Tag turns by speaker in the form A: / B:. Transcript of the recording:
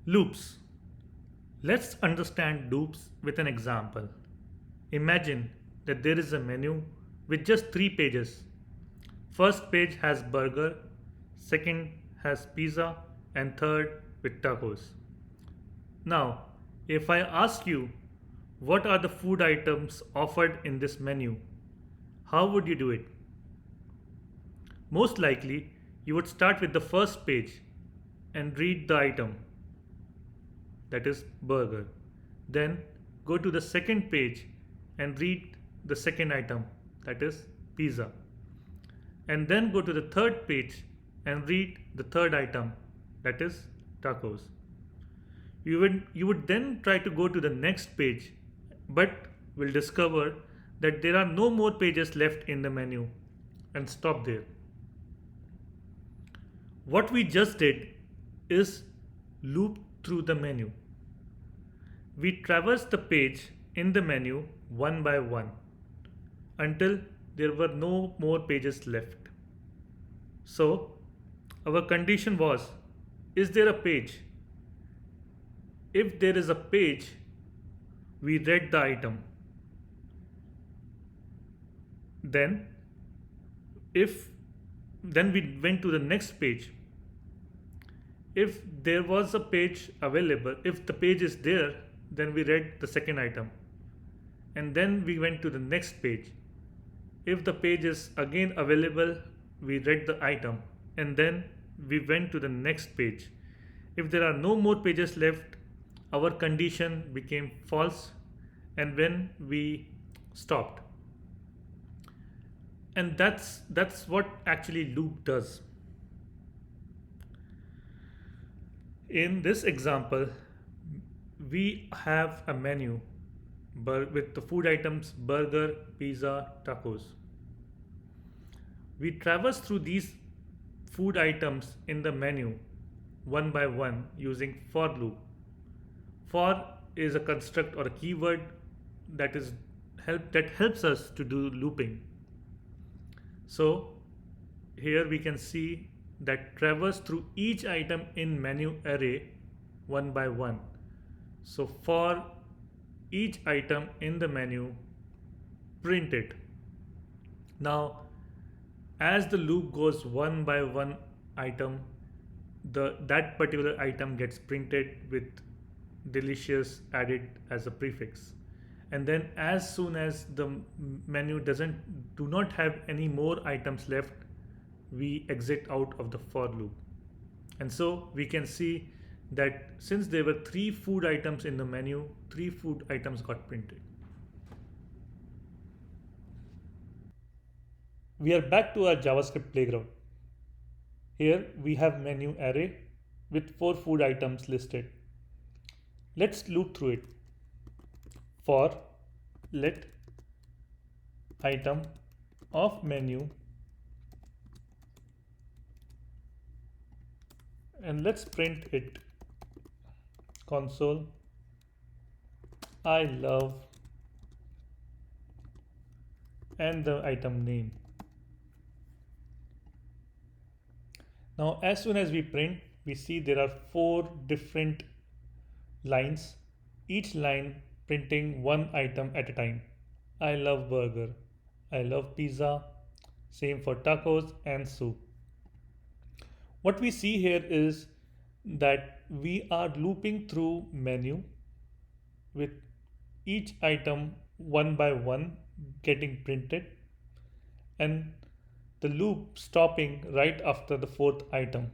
A: Loops. Let's understand loops with an example. Imagine that there is a menu with just 3 pages. First page has burger, second has pizza, and third with tacos. Now, if I ask you what are the food items offered in this menu, how would you do it? Most likely, you would start with the first page and read the item, that is burger. Then go to the second page and read the second item, that is pizza. And then go to the third page and read the third item, that is tacos. You would then try to go to the next page, but will discover that there are no more pages left in the menu and stop there. What we just did is loop through the menu. We traverse the page in the menu one by one until there were no more pages left. So, our condition was, is there a page? If there is a page, we read the item. Then, if then we went to the next page. If there was a page available, if the page is there, then we read the second item. And then we went to the next page. If the page is again available, we read the item. And then we went to the next page. If there are no more pages left, our condition became false, and when we stopped. And that's what actually loop does. In this example, we have a menu with the food items burger, pizza, tacos. We traverse through these food items in the menu one by one using for loop. For is a construct or a keyword that helps us to do looping. So here we can see that traverse through each item in menu array one by one. So for each item in the menu, print it. Now, as the loop goes one by one item, that particular item gets printed with delicious added as a prefix. And then as soon as the menu do not have any more items left, we exit out of the for loop. And so we can see that since there were 3 food items in the menu, 3 food items got printed. We are back to our JavaScript playground. Here we have menu array with 4 food items listed. Let's loop through it. For let item of menu, and let's print it console I love and the item name. Now as soon as we print, we see there are 4 different lines, each line printing one item at a time. I love burger, I love pizza, same for tacos and soup. What we see here is that we are looping through menu with each item one by one getting printed, and the loop stopping right after the 4th item.